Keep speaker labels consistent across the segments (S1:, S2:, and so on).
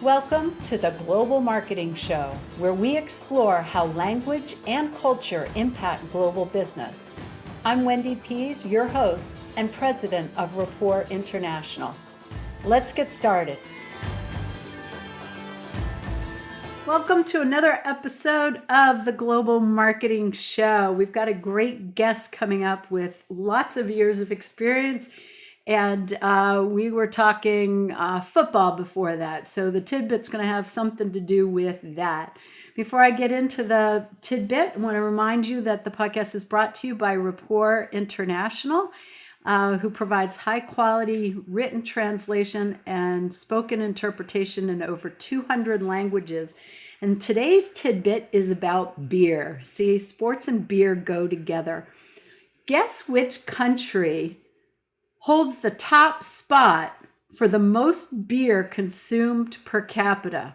S1: Welcome to the Global Marketing Show, where we explore how language and culture impact global business. I'm Wendy Pease, your host and president of Rapport International. Let's get started. Welcome to another episode of the Global Marketing Show. We've got a great guest coming up with lots of years of experience. And we were talking football before that. So the tidbit's going to have something to do with that. Before I get into the tidbit, I want to remind you that the podcast is brought to you by Rapport International, who provides high quality written translation and spoken interpretation in over 200 languages. And today's tidbit is about beer. See, sports and beer go together. Guess which country holds the top spot for the most beer consumed per capita?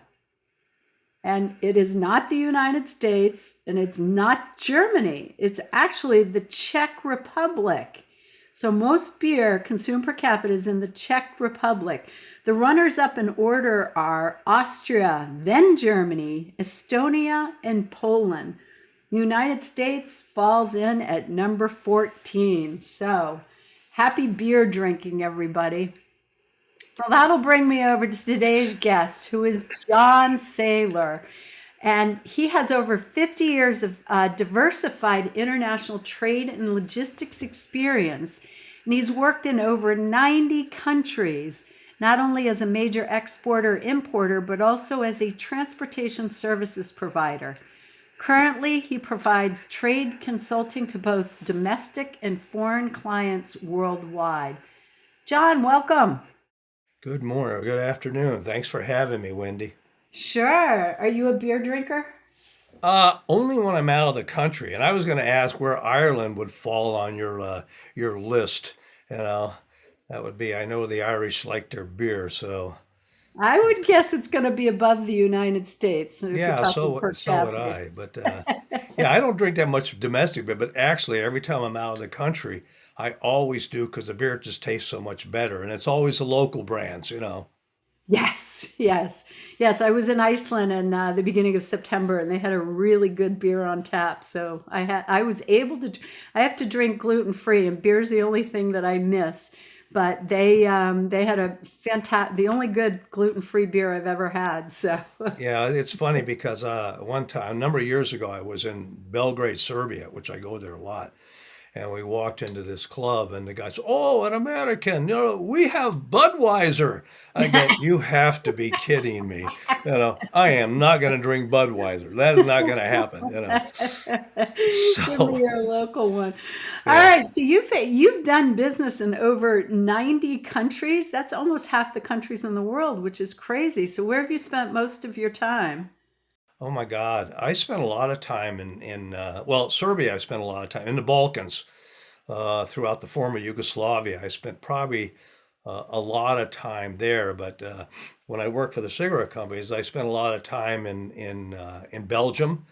S1: And it is not the United States, and it's not Germany. It's actually the Czech Republic. So most beer consumed per capita is in the Czech Republic. The runners-up in order are Austria, then Germany, Estonia, and Poland. The United States falls in at number 14. So happy beer drinking, everybody. Well, that'll bring me over to today's guest, who is John Saylor. And he has over 50 years of diversified international trade and logistics experience. And he's worked in over 90 countries, not only as a major exporter, importer, but also as a transportation services provider. Currently, he provides trade consulting to both domestic and foreign clients worldwide. John, welcome.
S2: Good morning, or good afternoon. Thanks for having me, Wendy.
S1: Sure. Are you a beer drinker?
S2: Only when I'm out of the country, and I was going to ask where Ireland would fall on your list. You know, that would be. I know the Irish like their beer, so
S1: I would guess it's going to be above the United States if you're
S2: yeah.
S1: talking
S2: So
S1: per
S2: so would
S1: capita.
S2: I. But yeah, I don't drink that much domestic beer. But actually, every time I'm out of the country, I always do because the beer just tastes so much better, and it's always the local brands.
S1: Yes, yes, yes. I was in Iceland in the beginning of September, and they had a really good beer on tap. So I was able to. I have to drink gluten free, and beer's the only thing that I miss. But they had a fantastic, the only good gluten free beer I've ever had. So
S2: Yeah, it's funny because one time, a number of years ago, I was in Belgrade, Serbia, which I go there a lot. And we walked into this club, and the guy said, "Oh, an American, we have Budweiser." I go, "You have to be kidding me. I am not going to drink Budweiser. That is not going to happen.
S1: give me
S2: So,
S1: your local one. All
S2: yeah.
S1: right, so you've done business in over 90 countries. That's almost half the countries in the world, which is crazy. So where have you spent most of your time?
S2: Oh my God. I spent a lot of time well, Serbia, I spent a lot of time in the Balkans, throughout the former Yugoslavia. I spent probably a lot of time there. But when I worked for the cigarette companies, I spent a lot of time in Belgium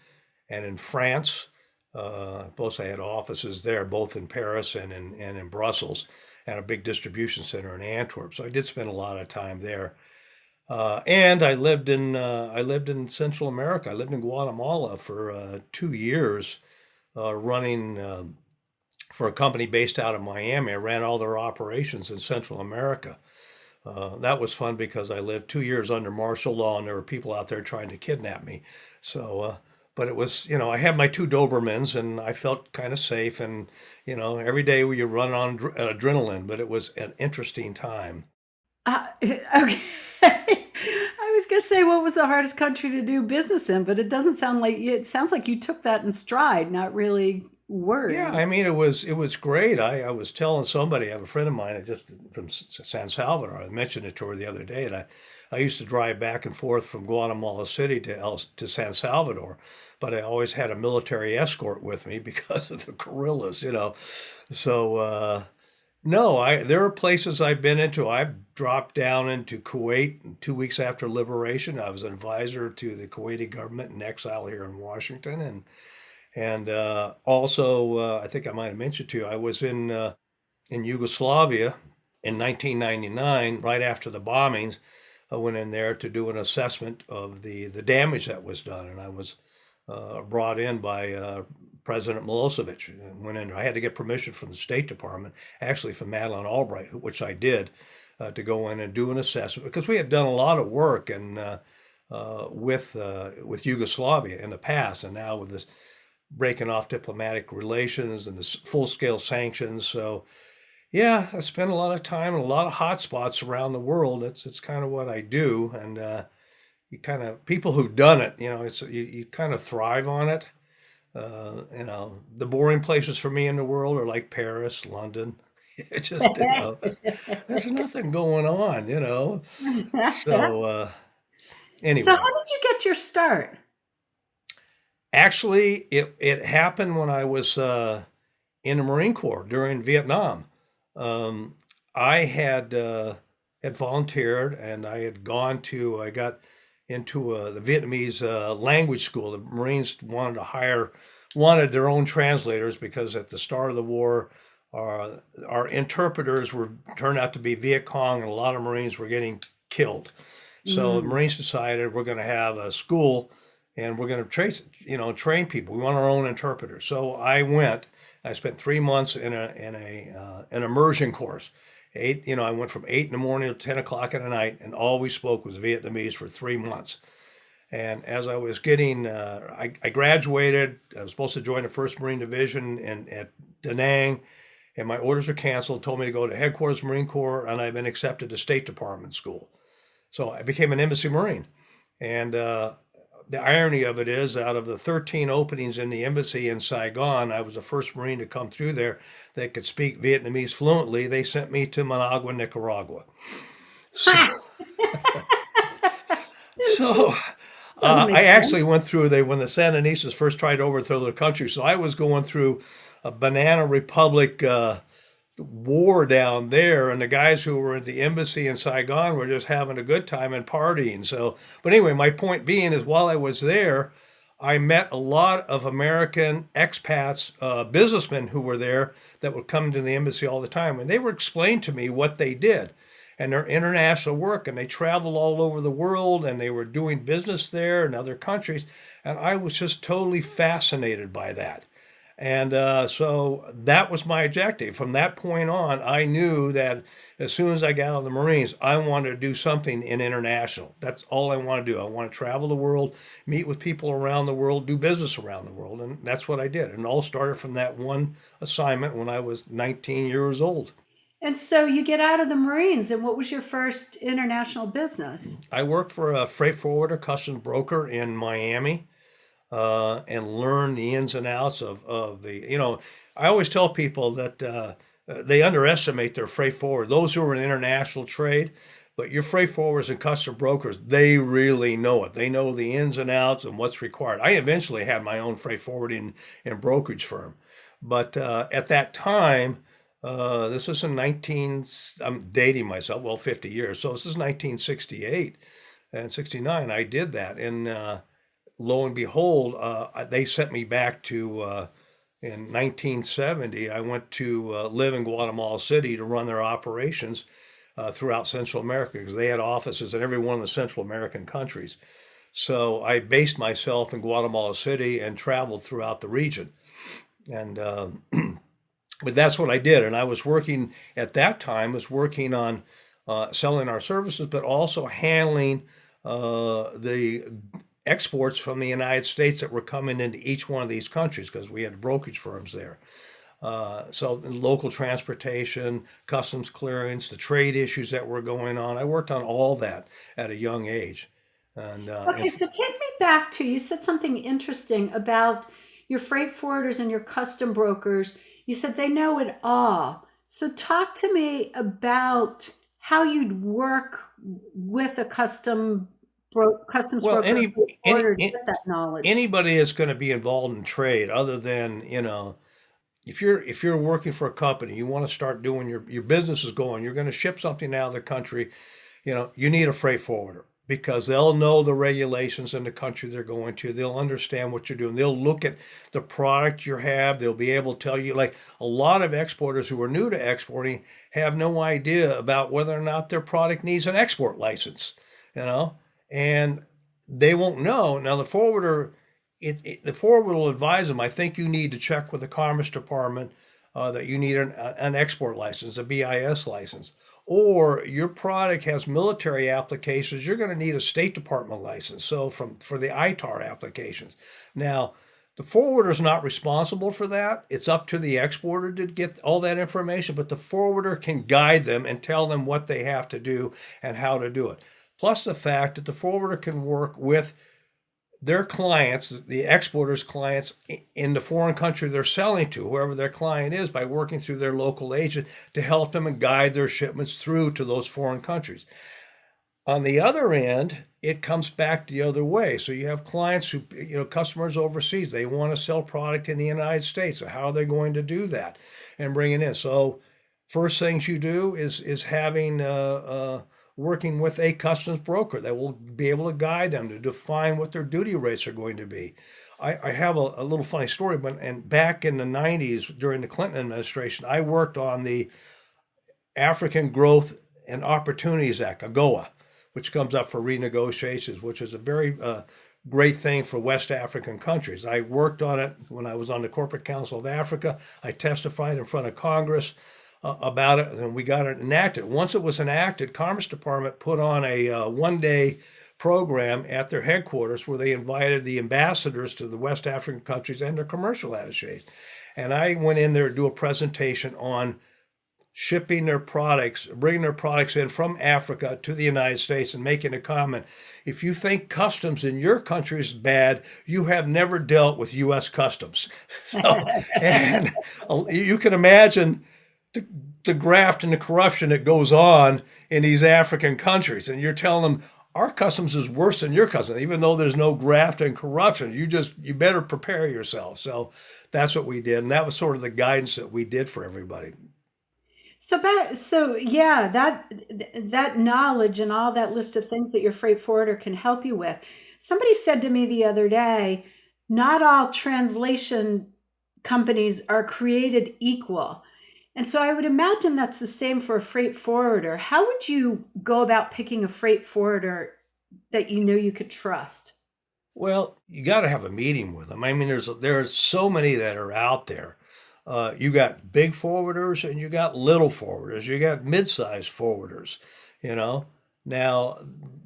S2: and in France. Both I had offices there, both in Paris and in Brussels, and a big distribution center in Antwerp. So I did spend a lot of time there. And I lived in Central America. I lived in Guatemala for 2 years, running for a company based out of Miami. I ran all their operations in Central America. That was fun because I lived 2 years under martial law, and there were people out there trying to kidnap me. So, but it was, I had my two Dobermans, and I felt kind of safe. And every day you run on adrenaline, but it was an interesting time.
S1: Okay. I was going to say what was the hardest country to do business in, but it sounds like you took that in stride, not really
S2: Yeah,
S1: worried.
S2: I mean, it was great. I was telling somebody, I have a friend of mine just from San Salvador. I mentioned it to her the other day, and I used to drive back and forth from Guatemala City to San Salvador, but I always had a military escort with me because of the guerrillas. So no, I there are places I've been into. I've dropped down into Kuwait 2 weeks after liberation. I was an advisor to the Kuwaiti government in exile here in Washington, and also, I think I might have mentioned to you, I was in Yugoslavia in 1999, right after the bombings. I went in there to do an assessment of the damage that was done, and I was brought in by President Milosevic. And went in. I had to get permission from the State Department, actually from Madeleine Albright, which I did, to go in and do an assessment because we had done a lot of work and with Yugoslavia in the past, and now with this breaking off diplomatic relations and the full scale sanctions. So yeah, I spend a lot of time in a lot of hot spots around the world. It's kind of what I do, and you kind of people who've done it, you kind of thrive on it. The boring places for me in the world are like Paris, London. It's just there's nothing going on. So
S1: So, how
S2: anyway,
S1: did you get your start?
S2: actually, it happened when I was in the Marine Corps during Vietnam. Um, I had volunteered, and I got into the Vietnamese language school. The Marines wanted their own translators because at the start of the war, our interpreters were turned out to be Viet Cong, and a lot of Marines were getting killed. So the
S1: Mm.
S2: Marines decided we're going to have a school, and we're going to train people. We want our own interpreter. So I went. I spent 3 months in an immersion course. I went from 8 in the morning to 10 o'clock at night, and all we spoke was Vietnamese for 3 months. And as I was I graduated. I was supposed to join the First Marine Division at Da Nang, and my orders were canceled. Told me to go to headquarters Marine Corps, and I've been accepted to State Department school. So I became an embassy Marine, and the irony of it is, out of the 13 openings in the embassy in Saigon, I was the first Marine to come through there that could speak Vietnamese fluently. They sent me to Managua, Nicaragua. So, so
S1: Doesn't make
S2: I actually
S1: sense.
S2: went through when the Sandinistas first tried to overthrow the country. So I was going through a Banana Republic war down there, and the guys who were at the embassy in Saigon were just having a good time and partying. So, but anyway, my point being is, while I was there, I met a lot of American expats, businessmen who were there that would come to the embassy all the time, and they were explaining to me what they did and their international work, and they traveled all over the world, and they were doing business there in other countries, and I was just totally fascinated by that. And so that was my objective. From that point on, I knew that as soon as I got out of the Marines, I wanted to do something in international. That's all I want to do. I want to travel the world, meet with people around the world, do business around the world. And that's what I did. And it all started from that one assignment when I was 19 years old.
S1: And so you get out of the Marines, and what was your first international business?
S2: I worked for a freight forwarder, customs broker in Miami, and learn the ins and outs of I always tell people that they underestimate their freight forward. Those who are in international trade, but your freight forwarders and custom brokers, they really know it. They know the ins and outs and what's required. I eventually had my own freight forwarding and brokerage firm, but at that time, this was in 19, I'm dating myself, well, 50 years. So this is 1968 and 69. I did that. And lo and behold, they sent me back to, in 1970, I went to live in Guatemala City to run their operations throughout Central America because they had offices in every one of the Central American countries. So I based myself in Guatemala City and traveled throughout the region. And but that's what I did. And I was working at that time, was working on selling our services, but also handling the exports from the United States that were coming into each one of these countries because we had brokerage firms there. So local transportation, customs clearance, the trade issues that were going on. I worked on all that at a young age. And
S1: Okay, so take me back to, you said something interesting about your freight forwarders and your custom brokers. You said they know it all. So talk to me about how you'd work with a customs
S2: well,
S1: broker or freight forwarder to get that knowledge.
S2: anybody that's going to be involved in trade, other than if you're working for a company, you want to start doing your business is going, you're going to ship something out of the country, you need a freight forwarder because they'll know the regulations in the country they're going to. They'll understand what you're doing. They'll look at the product you have. They'll be able to tell you, like a lot of exporters who are new to exporting have no idea about whether or not their product needs an export license. you know, and they won't know. Now the forwarder, the forwarder will advise them. I think you need to check with the Commerce Department that you need an export license, a BIS license, or your product has military applications. You're going to need a State Department license. So for the ITAR applications. Now, the forwarder is not responsible for that. It's up to the exporter to get all that information, but the forwarder can guide them and tell them what they have to do and how to do it. Plus the fact that the forwarder can work with their clients, the exporters' clients in the foreign country they're selling to, whoever their client is, by working through their local agent to help them and guide their shipments through to those foreign countries. On the other end, it comes back the other way. So you have clients who, customers overseas, they want to sell product in the United States. So how are they going to do that and bring it in? So first things you do is having working with a customs broker that will be able to guide them to define what their duty rates are going to be. I have a little funny story, but and back in the 90s during the Clinton administration, I worked on the African Growth and Opportunities Act, AGOA, which comes up for renegotiations, which is a very great thing for West African countries. I worked on it when I was on the Corporate Council of Africa. I testified in front of Congress about it, and we got it enacted. Once it was enacted, Commerce Department put on a one-day program at their headquarters where they invited the ambassadors to the West African countries and their commercial attachés. And I went in there to do a presentation on shipping their products, bringing their products in from Africa to the United States and making a comment. If you think customs in your country is bad, you have never dealt with U.S. customs. So, and you can imagine the graft and the corruption that goes on in these African countries. And you're telling them, our customs is worse than your customs, even though there's no graft and corruption. You better prepare yourself. So that's what we did. And that was sort of the guidance that we did for everybody.
S1: So yeah, that knowledge and all that list of things that your freight forwarder can help you with. Somebody said to me the other day, not all translation companies are created equal. And so I would imagine that's the same for a freight forwarder. How would you go about picking a freight forwarder that you know you could trust?
S2: Well, you got to have a meeting with them. I mean, there's so many that are out there. You got big forwarders and you got little forwarders. You got mid-sized forwarders. You know. Now,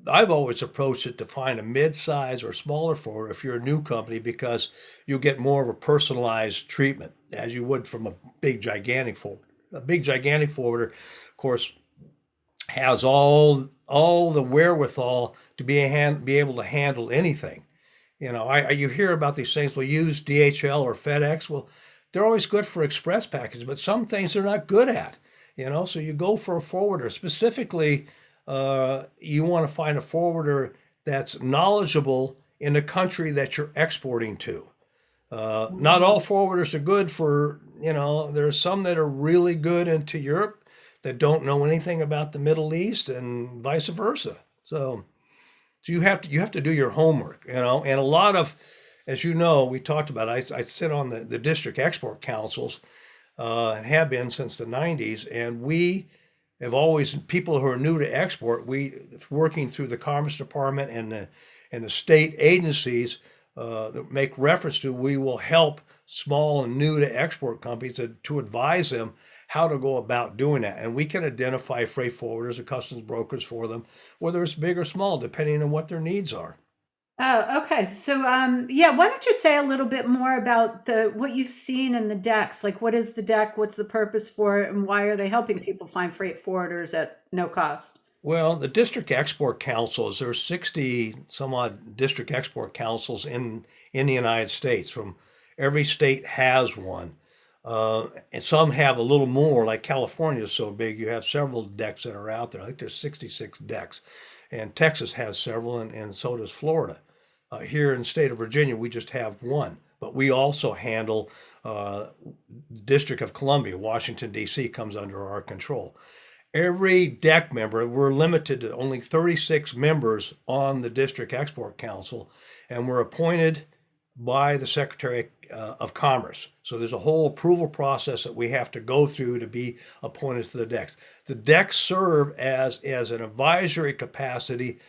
S2: I've always approached it to find a mid-size or smaller forwarder if you're a new company because you get more of a personalized treatment as you would from a big gigantic forwarder. A big gigantic forwarder, of course, has all the wherewithal to be able to handle anything. You hear about these things. We'll use DHL or FedEx. Well, they're always good for express packages, but some things they're not good at. So you go for a forwarder. Specifically, you want to find a forwarder that's knowledgeable in the country that you're exporting to. Not all forwarders are good for, there's some that are really good into Europe that don't know anything about the Middle East and vice versa. So you have to do your homework, and a lot of, as you know, we talked about, I sit on the district export councils, and have been since the 90s, and we have always, people who are new to export, we working through the Commerce Department and the state agencies that make reference to, we will help small and new to export companies to advise them how to go about doing that. And we can identify freight forwarders or customs brokers for them, whether it's big or small, depending on what their needs are.
S1: Oh, okay. So, yeah, why don't you say a little bit more about the what you've seen in the decks? Like, what is the deck? What's the purpose for it? And why are they helping people find freight forwarders at no cost?
S2: Well, the district export councils, there are 60 some odd district export councils in the United States. From every state has one. And some have a little more, like California is so big, you have several decks that are out there. I think there's 66 decks. And Texas has several, and so does Florida. Here in the state of Virginia, we just have one. But we also handle the District of Columbia, Washington, D.C. comes under our control. Every deck member, we're limited to only 36 members on the District Export Council, and we're appointed by the Secretary of Commerce. So there's a whole approval process that we have to go through to be appointed to the decks. The decks serve as an advisory capacity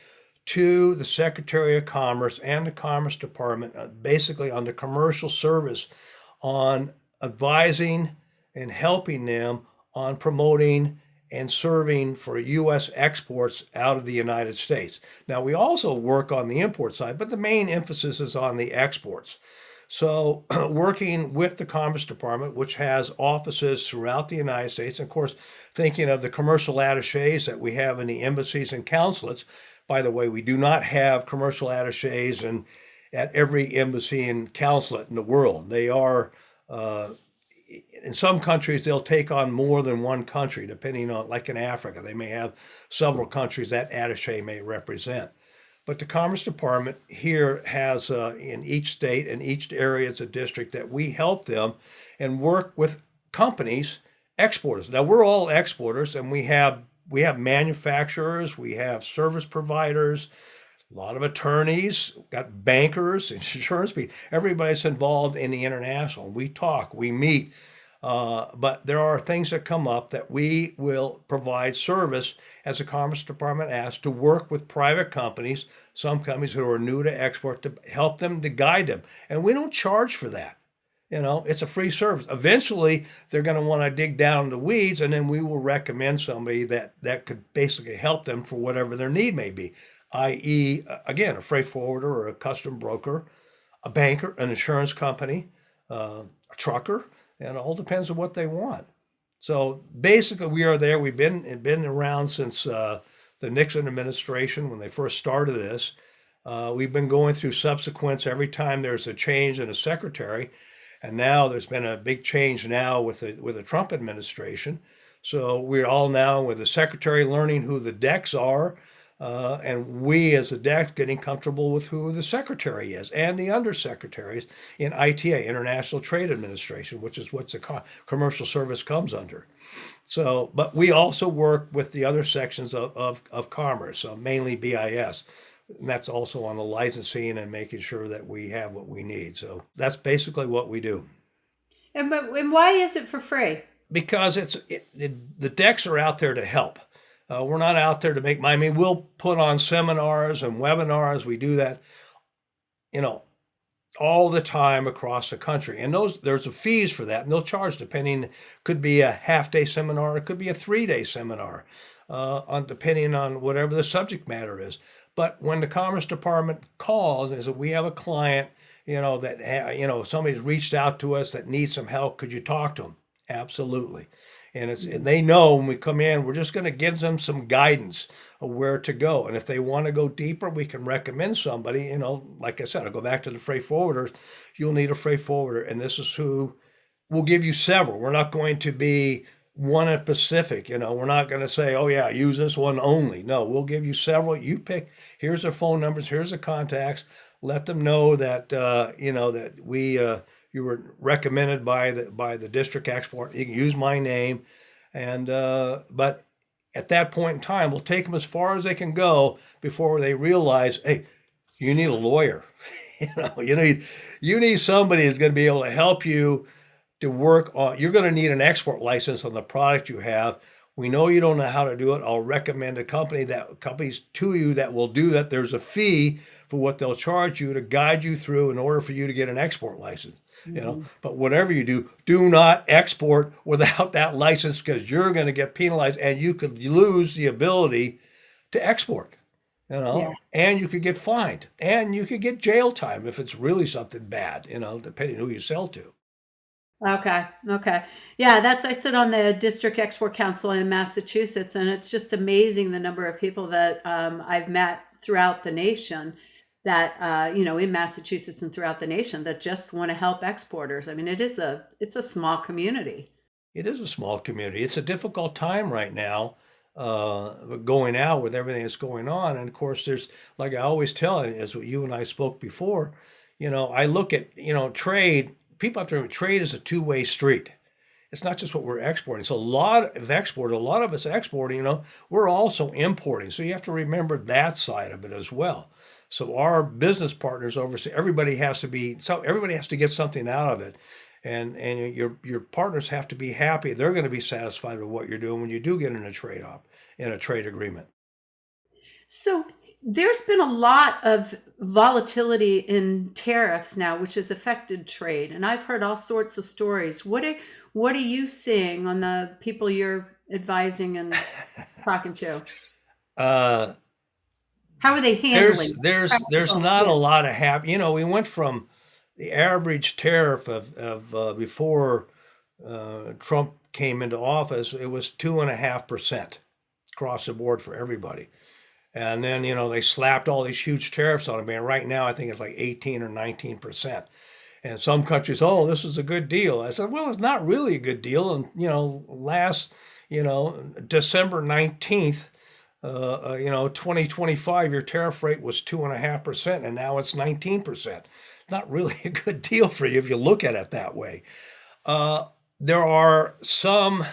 S2: to the Secretary of Commerce and the Commerce Department, basically on the commercial service on advising and helping them on promoting and serving for U.S. exports out of the United States. Now, we also work on the import side, but the main emphasis is on the exports. So, working with the Commerce Department, which has offices throughout the United States, and of course, thinking of the commercial attaches that we have in the embassies and consulates. By the way, we do not have commercial attaches at every embassy and consulate in the world. They are, uh, in some countries, they'll take on more than one country, depending on, like in Africa, they may have several countries that attache may represent. But the Commerce Department here has, in each state and each area as a district, that we help them and work with companies, exporters. Now we're all exporters, and we have manufacturers, we have service providers, a lot of attorneys, got bankers, insurance people. Everybody's involved in the international. We talk, we meet, but there are things that come up that we will provide service as the Commerce Department asks to work with private companies, some companies who are new to export, to help them, to guide them. And we don't charge for that. It's a free service. Eventually, they're going to want to dig down in the weeds, and then we will recommend somebody that could basically help them for whatever their need may be, i.e., again, a freight forwarder or a custom broker, a banker, an insurance company, a trucker, and it all depends on what they want. So basically, we are there. We've been around since the Nixon administration when they first started this. We've been going through subsequents every time there's a change in a secretary, and now there's been a big change now with the Trump administration. So we're all now with the secretary learning who the decks are, and we as a deck getting comfortable with who the secretary is and the undersecretaries in ITA, International Trade Administration, which is what the commercial service comes under. So, but we also work with the other sections of commerce, mainly BIS. And that's also on the licensing and making sure that we have what we need. So that's basically what we do.
S1: And why is it for free?
S2: Because the decks are out there to help. We're not out there to make money. I mean, we'll put on seminars and webinars. We do that, you know, all the time across the country. And there's a fees for that, and they'll charge depending. Could be a half-day seminar, it could be a 3-day seminar, on depending on whatever the subject matter is. But when the Commerce Department calls and says, we have a client, that somebody's reached out to us that needs some help, could you talk to them? Absolutely. And they know when we come in, we're just going to give them some guidance of where to go. And if they want to go deeper, we can recommend somebody. Like I said, I'll go back to the freight forwarders. You'll need a freight forwarder, and this is who we'll give you several. We're not going to be one at Pacific. We're not going to say, oh yeah, use this one only. No, we'll give you several. You pick. Here's their phone numbers. Here's the contacts. Let them know that that we you were recommended by the district export. You can use my name, and but at that point in time, we'll take them as far as they can go before they realize, hey, you need a lawyer. You need somebody who's going to be able to help you to work on. You're going to need an export license on the product you have. We know you don't know how to do it. I'll recommend companies to you that will do that. There's a fee for what they'll charge you to guide you through in order for you to get an export license.
S1: Mm-hmm.
S2: But whatever you do not export without that license, because you're going to get penalized and you could lose the ability to export.
S1: Yeah.
S2: And you could get fined and you could get jail time if it's really something bad. Depending who you sell to.
S1: Okay. Okay. Yeah, I sit on the District Export Council in Massachusetts, and it's just amazing the number of people that I've met throughout the nation that in Massachusetts and throughout the nation that just want to help exporters. I mean, it's a small community.
S2: It is a small community. It's a difficult time right now, going out with everything that's going on. And of course, there's, like I always tell, as what you and I spoke before, I look at, trade, people have to remember trade is a two-way street. It's not just what we're exporting. So a lot of us exporting, we're also importing. So you have to remember that side of it as well. So our business partners overseas, everybody has to get something out of it. And your partners have to be happy. They're going to be satisfied with what you're doing when you do get in a trade agreement.
S1: So there's been a lot of volatility in tariffs now, which has affected trade, and I've heard all sorts of stories. What are you seeing on the people you're advising and talking to?
S2: Uh,
S1: How are they
S2: there's
S1: handling it?
S2: there's
S1: Practical,
S2: not a
S1: yeah.
S2: lot of happy. We went from the average tariff of before Trump came into office. It was 2.5% across the board for everybody. And then, they slapped all these huge tariffs on it. Man, right now I think it's like 18 or 19%. And some countries, oh, this is a good deal. I said, well, it's not really a good deal. And, last, December 19th, 2025, your tariff rate was 2.5%, and now it's 19%. Not really a good deal for you if you look at it that way. Uh, there are some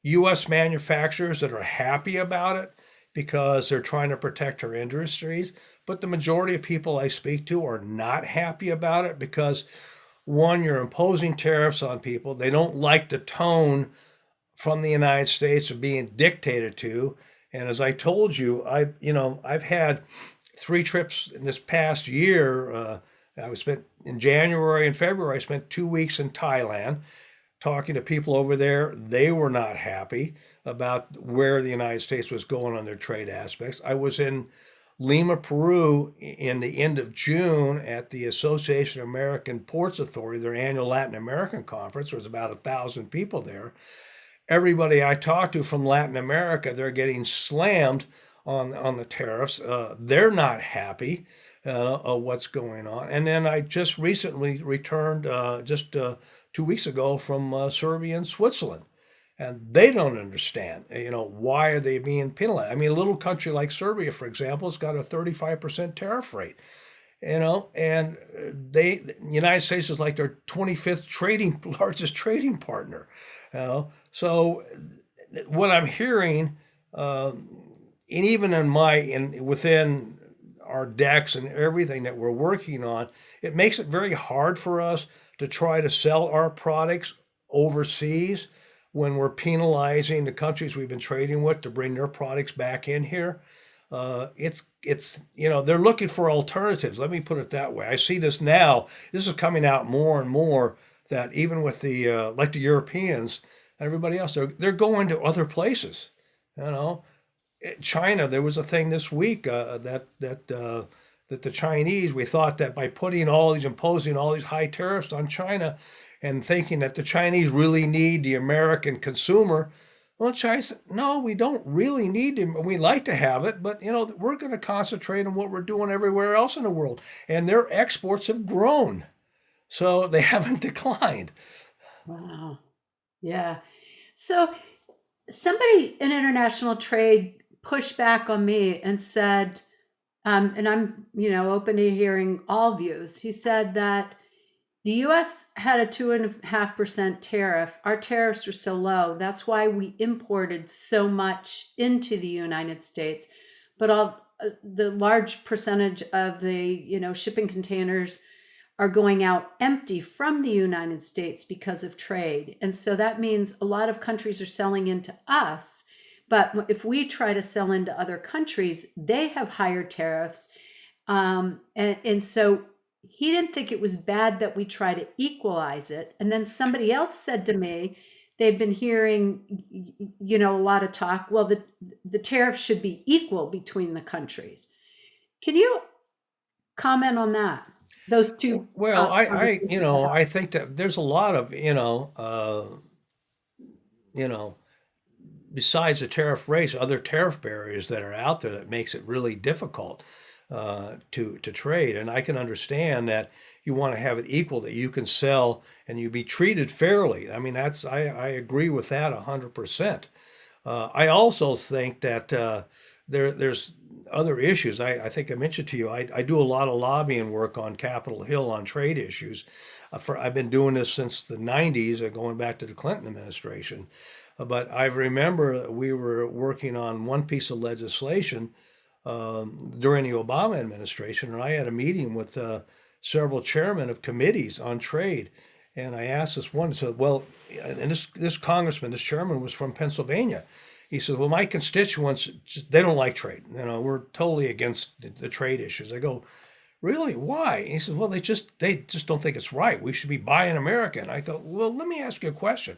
S2: U.S. manufacturers that are happy about it because they're trying to protect our industries. But the majority of people I speak to are not happy about it because, one, you're imposing tariffs on people. They don't like the tone from the United States of being dictated to. And as I told you, I've had 3 trips in this past year. I was spent in January and February. I spent 2 weeks in Thailand talking to people over there. They were not happy about where the United States was going on their trade aspects. I was in Lima, Peru in the end of June at the Association of American Ports Authority, their annual Latin American conference. There was about 1,000 people there. Everybody I talked to from Latin America, they're getting slammed on the tariffs. They're not happy what's going on. And then I just recently returned, just 2 weeks ago, from Serbia and Switzerland, and they don't understand. Why are they being penalized? I mean, a little country like Serbia, for example, has got a 35% tariff rate. And the United States is like their 25th trading largest trading partner. So what I'm hearing, and even within our decks and everything that we're working on, it makes it very hard for us to try to sell our products overseas when we're penalizing the countries we've been trading with to bring their products back in here. They're looking for alternatives. Let me put it that way. I see this now. This is coming out more and more that even with the like the Europeans and everybody else, they're going to other places. You know, China. There was a thing this week that the Chinese, we thought that by imposing all these high tariffs on China, and thinking that the Chinese really need the American consumer. Well, China said, no, we don't really need them. We like to have it, but we're going to concentrate on what we're doing everywhere else in the world. And their exports have grown, so they haven't declined.
S1: Wow. Yeah. So somebody in international trade pushed back on me and said, and I'm, open to hearing all views. He said that the US had a 2.5% tariff. Our tariffs were so low. That's why we imported so much into the United States. But the large percentage of the, shipping containers are going out empty from the United States because of trade. And so that means a lot of countries are selling into us. But if we try to sell into other countries, they have higher tariffs. And so he didn't think it was bad that we try to equalize it. And then somebody else said to me, they've been hearing, a lot of talk. Well, the tariffs should be equal between the countries. Can you comment on that? Those two
S2: Well,
S1: conversations I had.
S2: I think that there's a lot of, you know, besides the tariff rates, other tariff barriers that are out there that makes it really difficult to trade. And I can understand that you want to have it equal, that you can sell and you be treated fairly. I mean, I agree with that 100%. I also think that there's other issues. I think I mentioned to you, I do a lot of lobbying work on Capitol Hill on trade issues. I've been doing this since the 90s, going back to the Clinton administration. But I remember that we were working on one piece of legislation during the Obama administration, and I had a meeting with several chairmen of committees on trade. And I asked this one, said, well, and this congressman, this chairman was from Pennsylvania. He says, well, my constituents, they don't like trade. We're totally against the trade issues. I go, really? Why? He says, well, they just don't think it's right. We should be buying American. I go, well, let me ask you a question.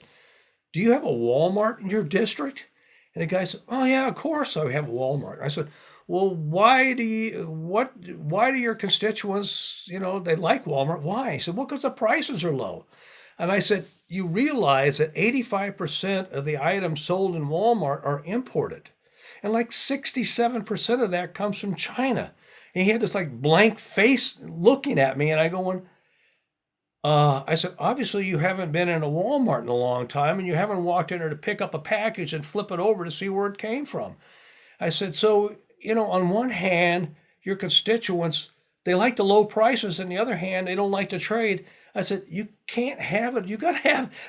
S2: Do you have a Walmart in your district? And the guy said, oh yeah, of course I have a Walmart. I said, well, why do your constituents, they like Walmart? Why? He said, well, because the prices are low. And I said, you realize that 85% of the items sold in Walmart are imported. And like 67% of that comes from China. And he had this like blank face looking at me, and I going, I said, obviously you haven't been in a Walmart in a long time, and you haven't walked in there to pick up a package and flip it over to see where it came from. I said, so, on one hand, your constituents, they like the low prices. On the other hand, they don't like to trade. I said, you can't have it.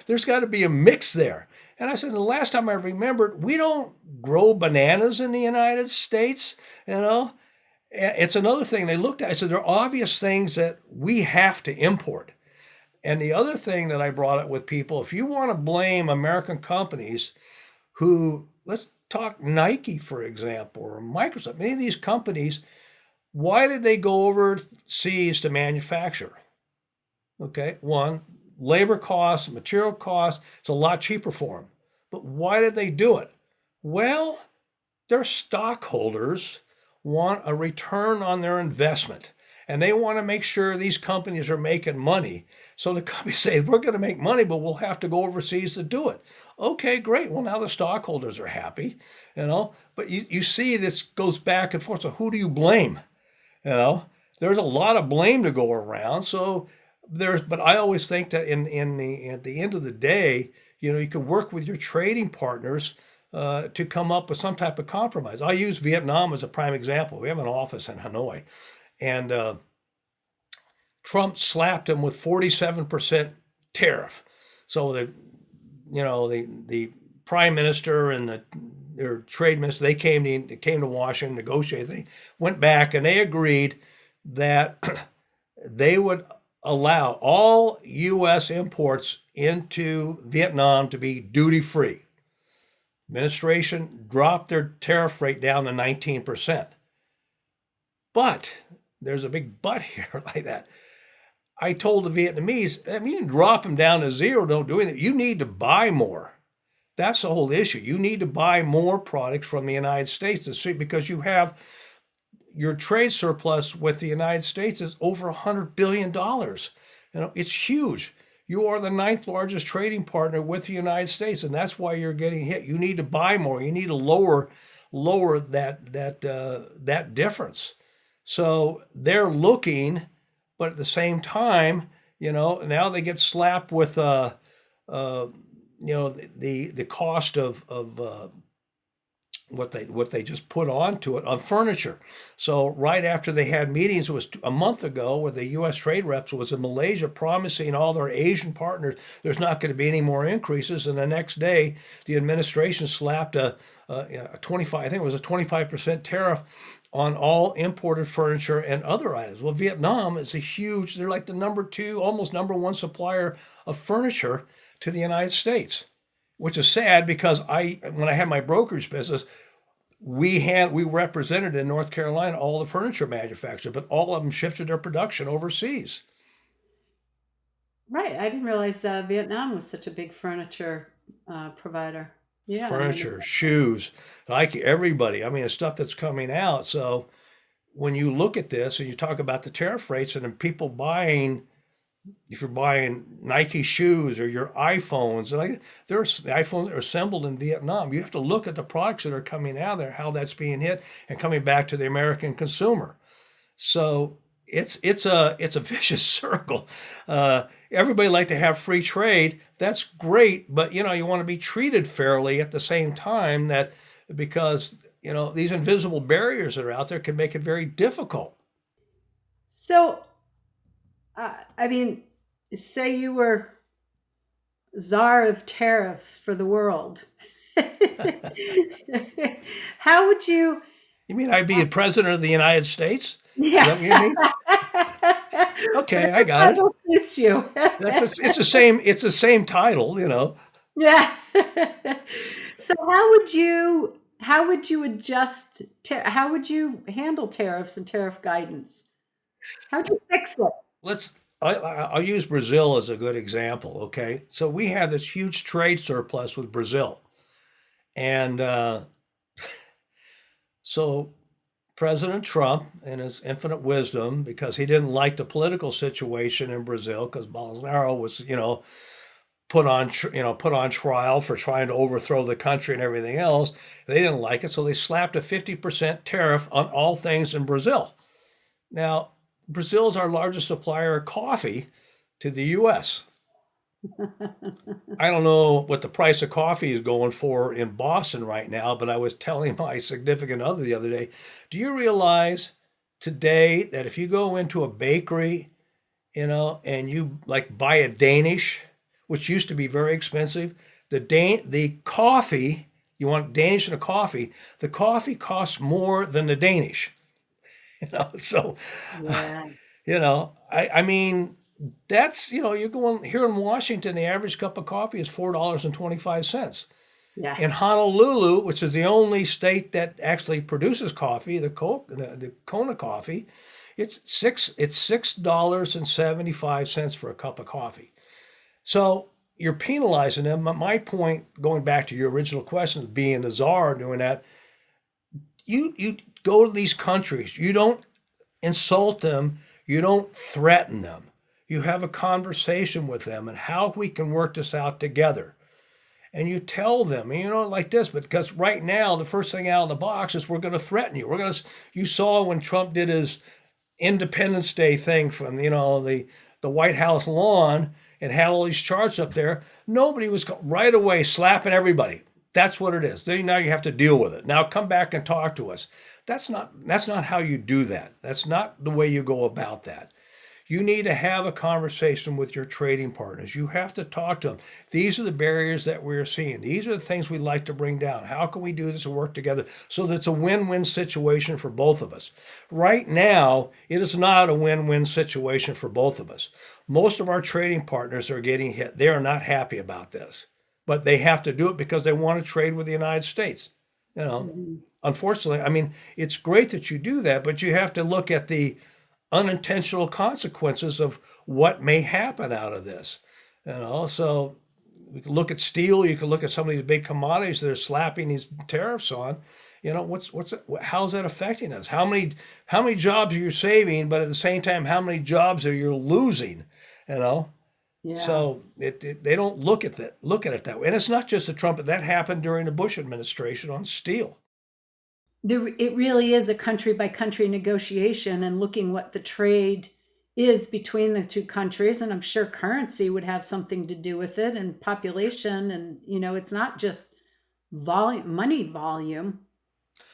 S2: There's got to be a mix there. And I said, the last time I remembered, we don't grow bananas in the United States, It's another thing they looked at. I said, there are obvious things that we have to import. And the other thing that I brought up with people, if you want to blame American companies who, let's talk Nike, for example, or Microsoft, many of these companies, why did they go overseas to manufacture? Okay, one, labor costs, material costs, it's a lot cheaper for them. But why did they do it? Well, their stockholders want a return on their investment. And they want to make sure these companies are making money. So the companies say, we're going to make money, but we'll have to go overseas to do it. Okay, great. Well, now the stockholders are happy, But you see this goes back and forth. So who do you blame? There's a lot of blame to go around. So but I always think that at the end of the day, you can work with your trading partners to come up with some type of compromise. I use Vietnam as a prime example. We have an office in Hanoi, and Trump slapped him with 47% tariff. So the prime minister and their trade minister, they came to Washington, negotiated. They went back and they agreed that they would allow all U.S. imports into Vietnam to be duty-free. Administration dropped their tariff rate down to 19%. But there's a big but here like that. I told the Vietnamese, you can drop them down to zero, don't do anything. You need to buy more. That's the whole issue. You need to buy more products from the United States to see, because you have your trade surplus with the United States is over $100 billion. It's huge. You are the 9th largest trading partner with the United States, and that's why you're getting hit. You need to buy more. You need to lower that difference. So they're looking, but at the same time, now they get slapped with the cost of what they just put onto it on furniture. So right after they had meetings, it was a month ago, where the U.S. trade reps was in Malaysia promising all their Asian partners there's not going to be any more increases, and the next day the administration slapped a 25, I think it was a 25% tariff on all imported furniture and other items. Well, Vietnam is they're like the number 2, almost number 1 supplier of furniture to the United States, which is sad, because when I had my brokerage business, we represented in North Carolina all the furniture manufacturers, but all of them shifted their production overseas.
S1: Right. I didn't realize Vietnam was such a big furniture provider. Yeah.
S2: Furniture, shoes, like everybody. The stuff that's coming out. So when you look at this and you talk about the tariff rates, and then people buying, if you're buying Nike shoes or your iPhones, the iPhones are assembled in Vietnam. You have to look at the products that are coming out of there, how that's being hit and coming back to the American consumer. So it's a vicious circle. Everybody like to have free trade. That's great, but you want to be treated fairly at the same time, because these invisible barriers that are out there can make it very difficult.
S1: So, say you were czar of tariffs for the world. How would you?
S2: You mean I'd be the president of the United States?
S1: Yeah.
S2: Is that what you mean? Okay, I got it.
S1: Suits you.
S2: It's the same title,
S1: Yeah. So how would you adjust how would you handle tariffs and tariff guidance? How would you fix it?
S2: I'll use Brazil as a good example. Okay, so we have this huge trade surplus with Brazil, and so President Trump, in his infinite wisdom, because he didn't like the political situation in Brazil, because Bolsonaro was, put on trial for trying to overthrow the country and everything else. They didn't like it, so they slapped a 50% tariff on all things in Brazil. Now, Brazil is our largest supplier of coffee to the U.S. I don't know what the price of coffee is going for in Boston right now, but I was telling my significant other the other day, do you realize today that if you go into a bakery, and you like buy a Danish, which used to be very expensive, the coffee, you want Danish in a coffee, the coffee costs more than the Danish. So
S1: Yeah.
S2: I mean, that's, you're going here in Washington, the average cup of coffee is $4.25.
S1: Yeah.
S2: In Honolulu, which is the only state that actually produces coffee, the Kona coffee, it's $6.75 for a cup of coffee. So you're penalizing them. My point, going back to your original question, being the czar doing that, you go to these countries, you don't insult them, you don't threaten them. You have a conversation with them and how we can work this out together. And you tell them, like this, because right now the first thing out of the box is we're going to threaten you. You saw when Trump did his Independence Day thing from the White House lawn and had all these charts up there. Nobody was right away slapping everybody. That's what it is. Then now you have to deal with it. Now come back and talk to us. That's not how you do that. That's not the way you go about that. You need to have a conversation with your trading partners. You have to talk to them. These are the barriers that we're seeing. These are the things we'd like to bring down. How can we do this and work together so that it's a win-win situation for both of us? Right now, it is not a win-win situation for both of us. Most of our trading partners are getting hit. They are not happy about this, but they have to do it because they want to trade with the United States. You know,
S1: Mhm.
S2: Unfortunately, I mean, it's great that you do that, but you have to look at the unintentional consequences of what may happen out of this. So we can look at steel. You can look at some of these big commodities that are slapping these tariffs on. How's that affecting us? How many jobs are you saving? But at the same time, how many jobs are you losing? You know.
S1: Yeah.
S2: So they don't look at it that way. And it's not just the Trump. That happened during the Bush administration on steel.
S1: It really is a country by country negotiation and looking what the trade is between the two countries. And I'm sure currency would have something to do with it and population. And, it's not just money volume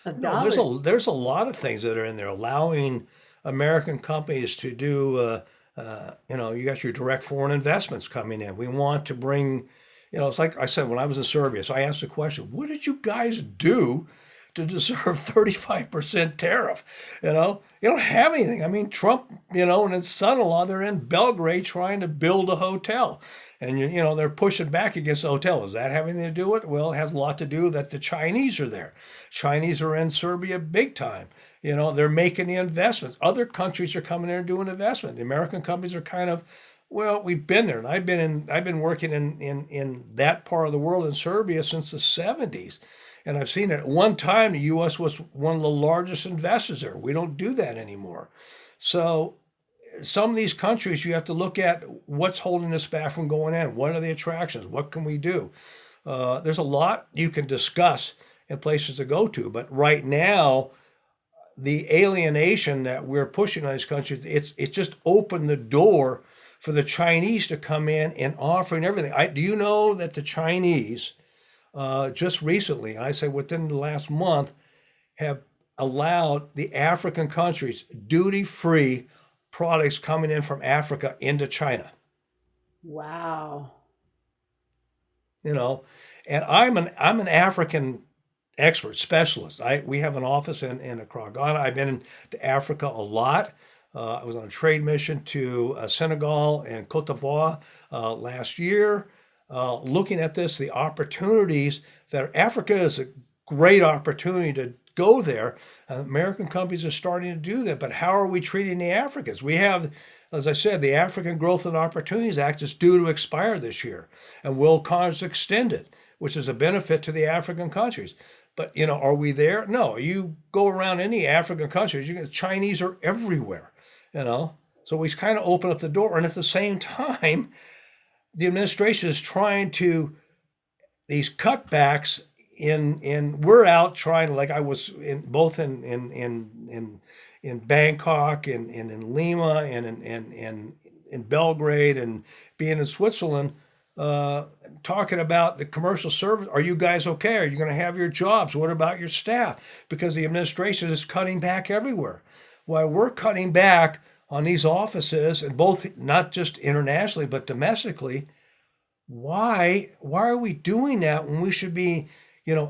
S1: of
S2: No, there's
S1: dollars.
S2: a lot of things that are in there allowing American companies to do. You got your direct foreign investments coming in. We want to bring, it's like I said when I was in Serbia. So I asked the question, what did you guys do to deserve 35% tariff? You don't have anything. I mean, Trump, and his son-in-law, they're in Belgrade trying to build a hotel. And they're pushing back against the hotel. Is that having to do with it? Well, it has a lot to do that the Chinese are there. Chinese are in Serbia big time. They're making the investments. Other countries are coming there and doing investment. The American companies are kind of, well, we've been there, and I've been working in that part of the world in Serbia since the 70s. And I've seen it. At one time, the U.S. was one of the largest investors there. We don't do that anymore. So some of these countries, you have to look at what's holding us back from going in. What are the attractions? What can we do? There's a lot you can discuss and places to go to, but right now, the alienation that we're pushing on these countries, it's just opened the door for the Chinese to come in and offering everything. Do you know that the Chinese just recently, I say within the last month, have allowed the African countries duty-free products coming in from Africa into China.
S1: Wow.
S2: You know, and I'm an African expert specialist. We have an office in Accra, Ghana. I've been to Africa a lot. I was on a trade mission to Senegal and Cote d'Ivoire last year. looking at this, the opportunities that Africa is a great opportunity to go there. American companies are starting to do that, but how are we treating the Africans? We have, as I said, the African Growth and Opportunities Act is due to expire this year, and will Congress extend it, which is a benefit to the African countries. But are we there? No. You go around any African countries, Chinese are everywhere. You know, so we kind of open up the door, and at the same time, the administration is trying to these cutbacks in we're out trying, like I was in both in Bangkok and in Lima and in Belgrade and being in Switzerland, talking about the commercial service. Are you guys okay? Are you going to have your jobs? What about your staff? Because the administration is cutting back everywhere. While we're cutting back on these offices, and both not just internationally but domestically, why are we doing that when we should be,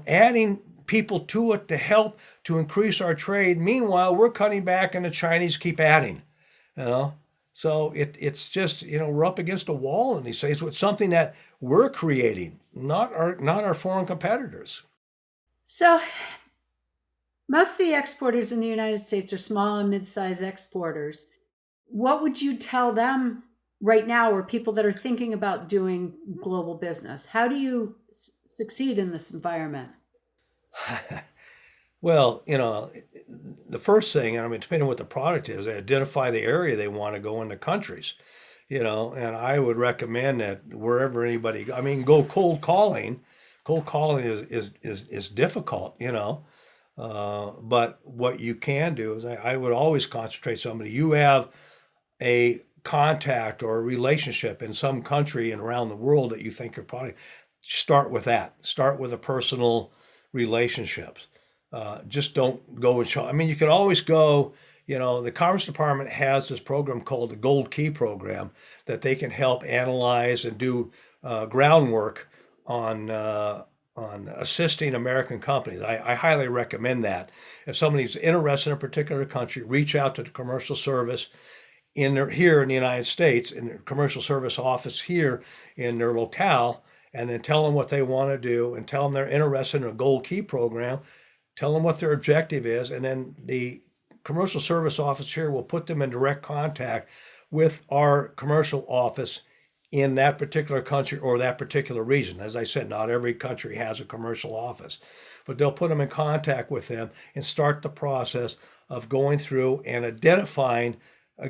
S2: adding people to it to help to increase our trade? Meanwhile, we're cutting back and the Chinese keep adding, you know. So it's just, we're up against a wall in these things with something that we're creating, not our foreign competitors.
S1: So most of the exporters in the United States are small and mid-sized exporters. What would you tell them right now, or people that are thinking about doing global business? How do you succeed in this environment?
S2: Well, the first thing, and I mean, depending on what the product is, they identify the area they want to go into countries, and I would recommend that wherever anybody, I mean, go cold calling. Cold calling is difficult, but what you can do is I would always concentrate somebody. You have a contact or a relationship in some country and around the world that you think your product, start with that. Start with a personal relationships. Just don't go and show. I mean, you can always go. The Commerce Department has this program called the Gold Key Program that they can help analyze and do groundwork on assisting American companies. I highly recommend that. If somebody's interested in a particular country, reach out to the commercial service here in the United States, in the commercial service office here in their locale, and then tell them what they want to do and tell them they're interested in a Gold Key program. Tell them what their objective is, and then the commercial service office here will put them in direct contact with our commercial office in that particular country or that particular region. As I said, not every country has a commercial office, but they'll put them in contact with them and start the process of going through and identifying,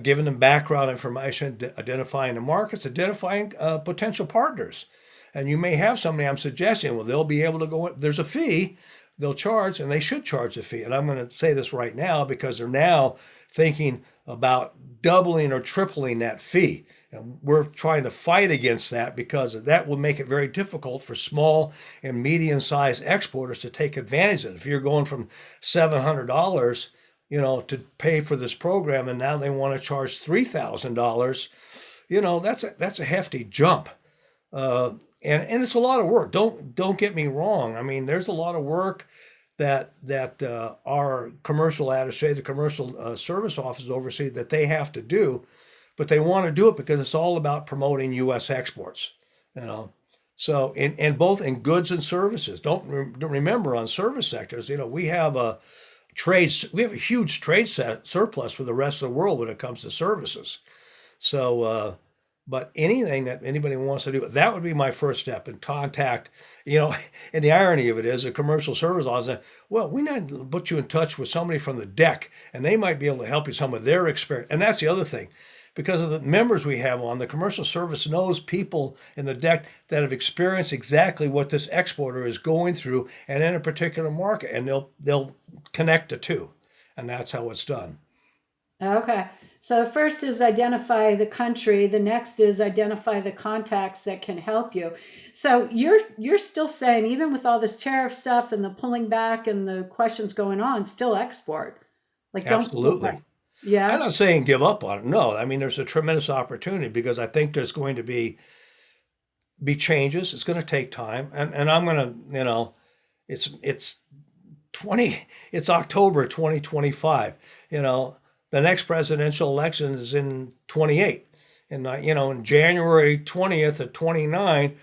S2: giving them background information, identifying the markets, identifying potential partners. And you may have somebody, I'm suggesting, well, they'll be able to go, there's a fee they'll charge, and they should charge a fee. And I'm going to say this right now because they're now thinking about doubling or tripling that fee. And we're trying to fight against that because that will make it very difficult for small and medium-sized exporters to take advantage of it. If you're going from $700, to pay for this program, and now they want to charge $3,000, that's a hefty jump. And it's a lot of work. Don't get me wrong. I mean, there's a lot of work that our commercial attaché, the commercial service offices oversee, that they have to do, but they want to do it because it's all about promoting U.S. exports. You know, so in both in goods and services. Don't remember on service sectors. We have we have a huge trade surplus with the rest of the world when it comes to services. So, but anything that anybody wants to do, that would be my first step in contact. And the irony of it is, a commercial service officer, well, we need to put you in touch with somebody from the deck, and they might be able to help you some of their experience. And that's the other thing. Because of the members we have on, the commercial service knows people in the deck that have experienced exactly what this exporter is going through and in a particular market, and they'll connect the two, and that's how it's done.
S1: Okay. So the first is identify the country. The next is identify the contacts that can help you. So you're still saying, even with all this tariff stuff and the pulling back and the questions going on, still export. Like, don't pull back.
S2: Absolutely. I'm
S1: Yeah.
S2: not saying give up on it. No, I mean, there's a tremendous opportunity because I think there's going to be changes. It's going to take time, and I'm going to, it's 20, it's October 2025. The next presidential election is in 28, and in January 20th of 29,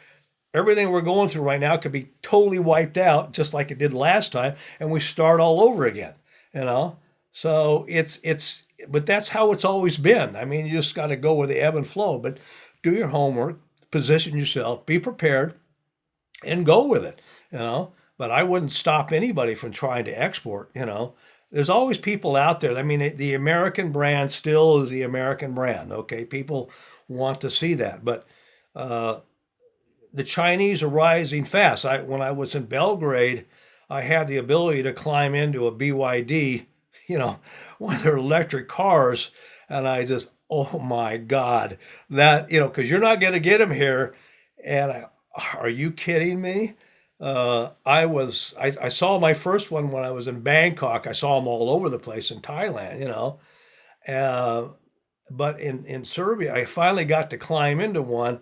S2: everything we're going through right now could be totally wiped out, just like it did last time, and we start all over again. You know, so but that's how it's always been. I mean, you just got to go with the ebb and flow. But do your homework, position yourself, be prepared, and go with it. You know, but I wouldn't stop anybody from trying to export. You know, there's always people out there. I mean, the American brand still is the American brand. Okay, people want to see that, but uh, the Chinese are rising fast. When I was in Belgrade, I had the ability to climb into a BYD, you know, one of their electric cars, and I just, oh my God, that, because you're not going to get them here. And are you kidding me? I saw my first one when I was in Bangkok. I saw them all over the place in Thailand, uh, but in Serbia, I finally got to climb into one.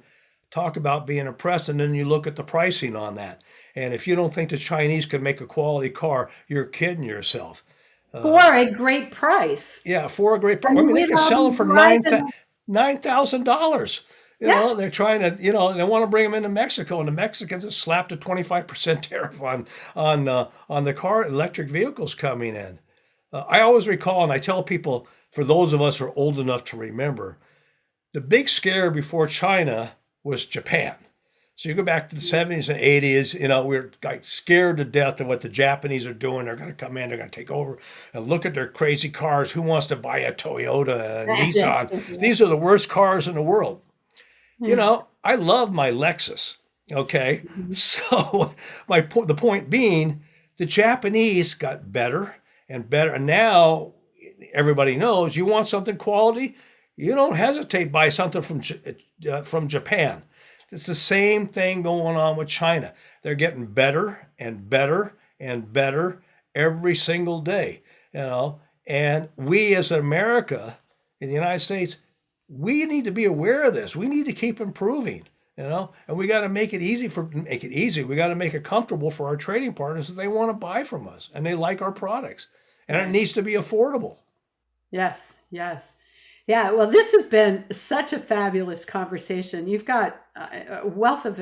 S2: Talk about being impressed, and then you look at the pricing on that. And if you don't think the Chinese could make a quality car, you're kidding yourself.
S1: For
S2: Uh,
S1: a great price.
S2: yeah, for a great
S1: I
S2: price. I
S1: mean,
S2: mean,
S1: we
S2: they
S1: have
S2: can
S1: all
S2: sell them
S1: these
S2: for
S1: Verizon.
S2: $9,000.
S1: Yeah,
S2: They're trying to, they want to bring them into Mexico, and the Mexicans have slapped a 25% tariff on the car electric vehicles coming in. I always recall, and I tell people, for those of us who are old enough to remember, the big scare before China was Japan. So you go back to the 70s and 80s, we were like scared to death of what the Japanese are doing. They're going to come in, they're going to take over, and look at their crazy cars. Who wants to buy a Toyota, a Nissan? These are the worst cars in the world. I love my Lexus. Okay. So the point being, the Japanese got better and better. And now everybody knows, you want something quality, you don't hesitate, buy something from Japan. It's the same thing going on with China. They're getting better and better and better every single day, you know. And we as America, in the United States, we need to be aware of this. We need to keep improving, and we got to make it easy. We got to make it comfortable for our trading partners that they want to buy from us and they like our products, and it
S1: right.
S2: needs to be affordable.
S1: Yes, yes. Yeah, well, this has been such a fabulous conversation. You've got a wealth of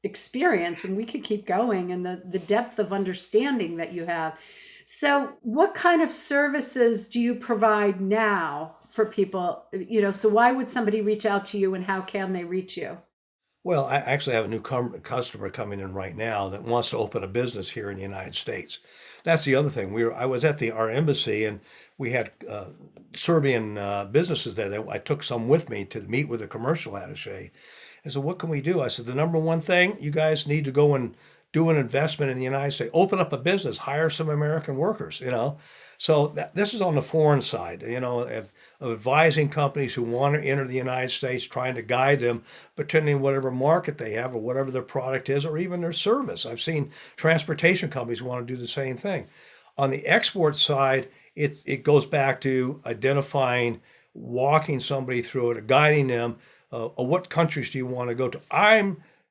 S1: experience, and we could keep going, and the depth of understanding that you have. So, what kind of services do you provide now for people? So why would somebody reach out to you, and how can they reach you?
S2: Well, I actually have a new customer coming in right now that wants to open a business here in the United States. That's the other thing. I was at our embassy, and we had Serbian businesses there. I took some with me to meet with a commercial attaché. I said, "What can we do?" I said, "The number one thing, you guys need to go and do an investment in the United States. Open up a business, hire some American workers." So this is on the foreign side, of advising companies who want to enter the United States, trying to guide them, pretending whatever market they have or whatever their product is, or even their service. I've seen transportation companies want to do the same thing. On the export side, it goes back to identifying, walking somebody through it, guiding them. What countries do you want to go to?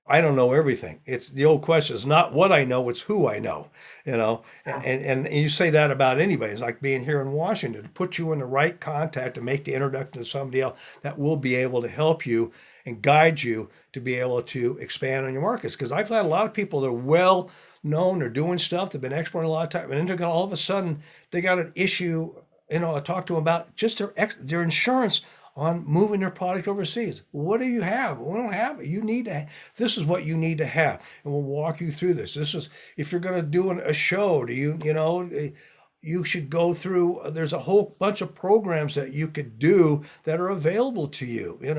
S2: I don't know everything. It's the old question. It's not what I know, it's who I know. And you say that about anybody. It's like being here in Washington, to put you in the right contact to make the introduction to somebody else that will be able to help you and guide you to be able to expand on your markets. Because I've had a lot of people that are well known, they're doing stuff, they've been exporting a lot of time, and then all of a sudden they got an issue. I talked to them about just their insurance on moving their product overseas. What do you have? We don't have it. This is what you need to have. And we'll walk you through this. This is, if you're going to do a show, you should go through, there's a whole bunch of programs that you could do that are available to you. These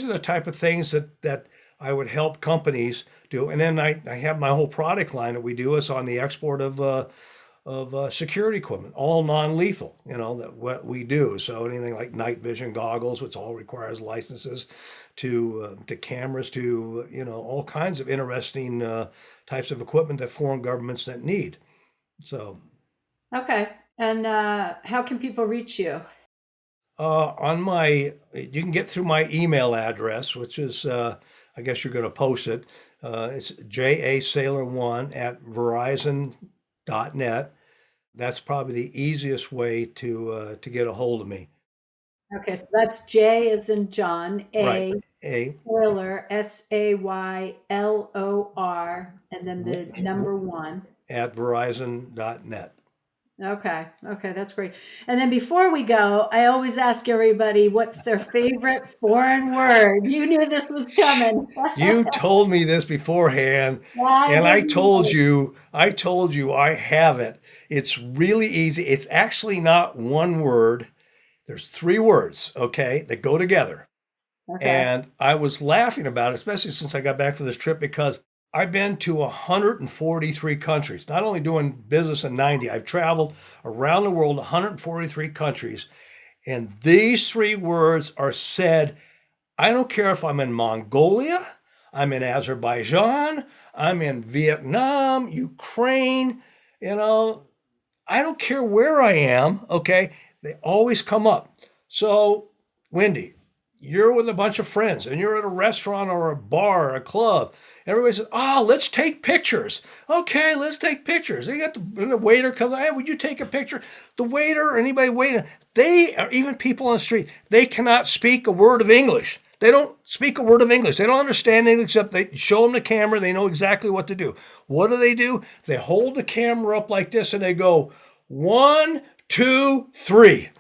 S2: are the type of things that I would help companies do. And then I have my whole product line that we do is on the export of security equipment, all non-lethal, that what we do. So anything like night vision goggles, which all requires licenses, to cameras, to all kinds of interesting types of equipment that foreign governments that need. So
S1: Okay. And how can people reach you?
S2: you can get through my email address, which is I guess you're going to post it. It's jasaylor1 at verizon.net. That's probably the easiest way to get a hold of me.
S1: Okay, so that's J as in John,
S2: Right.
S1: A,
S2: A
S1: Saylor, Saylor, and then
S2: w-
S1: the number one.
S2: at verizon.net.
S1: Okay, okay, that's great. And then before we go, I always ask everybody what's their favorite foreign word. You knew this was coming.
S2: You told me this beforehand,
S1: I
S2: and
S1: didn't know.
S2: I told you I have it. It's really easy. It's actually not one word. There's three words, okay, that go together.
S1: Okay.
S2: And I was laughing about it, especially since I got back from this trip, because I've been to 143 countries, not only doing business in 90, I've traveled around the world, 143 countries. And these three words are said. I don't care if I'm in Mongolia, I'm in Azerbaijan, I'm in Vietnam, Ukraine, you know, I don't care where I am, okay? They always come up. So, Wendy, you're with a bunch of friends and you're at a restaurant or a bar or a club. Everybody says, "Oh, let's take pictures." Okay, let's take pictures. They got the waiter comes, "Hey, would you take a picture?" The waiter or anybody waiting, they are even people on the street, they cannot speak a word of English. They don't speak a word of English. They don't understand English except they show them the camera. They know exactly what to do. What do? They hold the camera up like this and they go, one, two, three.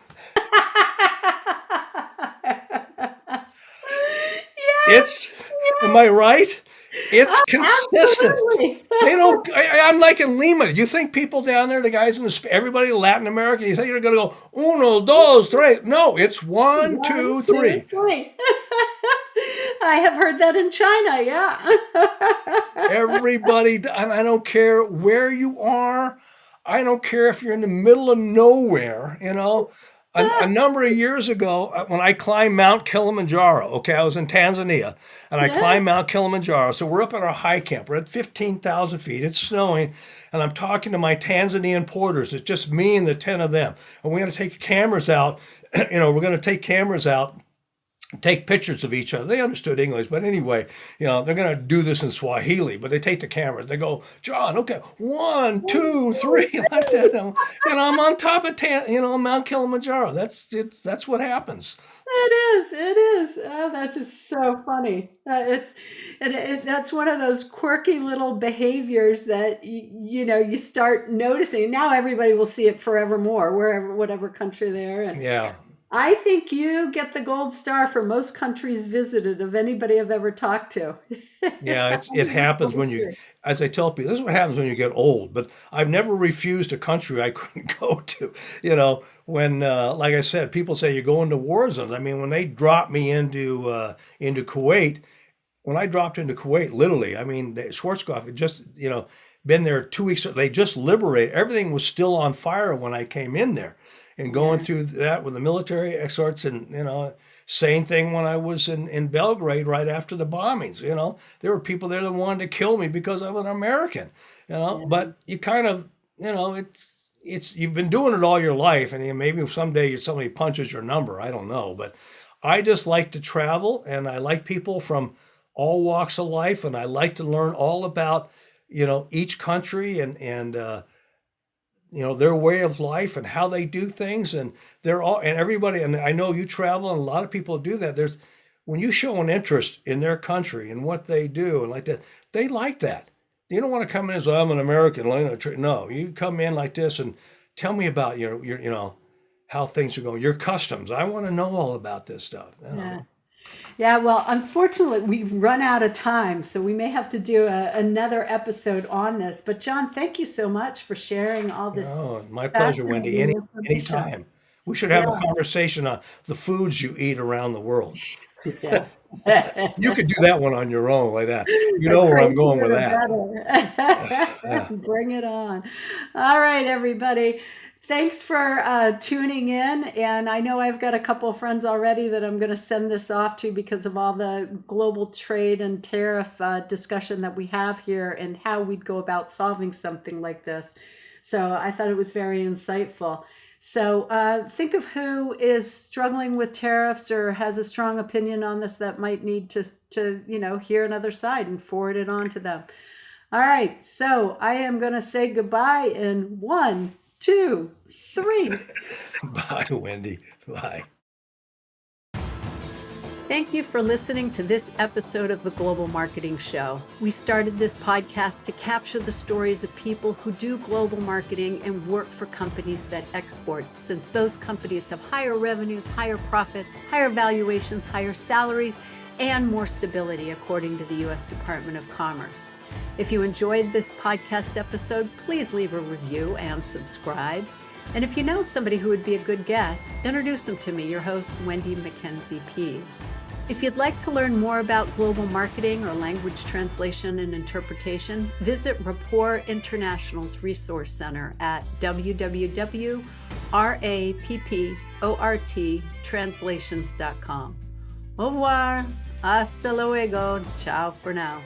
S1: Yes,
S2: It's, am I
S1: yes,
S2: right? It's consistent.
S1: absolutely.
S2: They don't. I'm like in Lima. You think people down there, the guys in the everybody in Latin America, you think they're going to go uno, dos, tres? No, it's one,
S1: One,
S2: two,
S1: two,
S2: three.
S1: three. I have heard that in China, yeah.
S2: Everybody, and I don't care where you are. I don't care if you're in the middle of nowhere, you know. A number of years ago, when I climbed Mount Kilimanjaro, okay, I was in Tanzania and I
S1: Yeah,
S2: climbed Mount Kilimanjaro. So we're up at our high camp. We're at 15,000 feet. It's snowing. And I'm talking to my Tanzanian porters. It's just me and the 10 of them. And we're going to take cameras out. We're going to take cameras out, take pictures of each other. They understood English, but anyway, they're going to do this in Swahili, but they take the camera. They go, "John, okay, one,
S1: one,
S2: two,
S1: two,
S2: three," like that. I'm on top of Mount Kilimanjaro. That's what happens.
S1: it is. It is. Oh, that's just so funny. That's one of those quirky little behaviors that you start noticing. Now everybody will see it forevermore, wherever, whatever country they're in.
S2: Yeah,
S1: I think you get the gold star for most countries visited of anybody I've ever talked to.
S2: yeah. It happens when you, as I tell people, this is what happens when you get old. But I've never refused a country I couldn't go to. When like I said, people say you go into war zones. I mean, when they dropped me into Kuwait, when I dropped into Kuwait, literally, I mean, Schwarzkopf had just, been there 2 weeks. They just liberated. Everything was still on fire when I came in there, and going
S1: Yeah,
S2: through that with the military escorts, and same thing when I was in Belgrade right after the bombings. There were people there that wanted to kill me because I was an American.
S1: yeah.
S2: But you kind of, it's you've been doing it all your life, and maybe someday somebody punches your number. I don't know, but I just like to travel, and I like people from all walks of life, and I like to learn all about each country and their way of life and how they do things, and they're all and everybody. And I know you travel, and a lot of people do that. There's when you show an interest in their country and what they do and like that, they like that. You don't want to come in as, "I'm an American." No, you come in like this and tell me about your how things are going, your customs. I want to know all about this stuff.
S1: Yeah. Yeah, well, unfortunately, we've run out of time, so we may have to do another episode on this. But John, thank you so much for sharing all this
S2: Oh, my pleasure, Wendy.
S1: fascinating information.
S2: Anytime. We should
S1: Yeah,
S2: have a conversation on the foods you eat around the world.
S1: yeah.
S2: You could do that one on your own like that. You
S1: The
S2: know where I'm going
S1: crazier
S2: with
S1: the
S2: that.
S1: better.
S2: Yeah.
S1: Bring it on. All right, everybody. Thanks for tuning in. And I know I've got a couple of friends already that I'm going to send this off to because of all the global trade and tariff discussion that we have here and how we'd go about solving something like this. So I thought it was very insightful. So think of who is struggling with tariffs or has a strong opinion on this that might need to hear another side and forward it on to them. All right, so I am going to say goodbye in one, two, three.
S2: Bye, Wendy. Bye.
S1: Thank you for listening to this episode of the Global Marketing Show. We started this podcast to capture the stories of people who do global marketing and work for companies that export, since those companies have higher revenues, higher profits, higher valuations, higher salaries, and more stability, according to the U.S. Department of Commerce. If you enjoyed this podcast episode, please leave a review and subscribe. And if you know somebody who would be a good guest, introduce them to me, your host, Wendy Mackenzie Pease. If you'd like to learn more about global marketing or language translation and interpretation, visit Rapport International's Resource Center at www.rapport translations.com. Au revoir. Hasta luego. Ciao for now.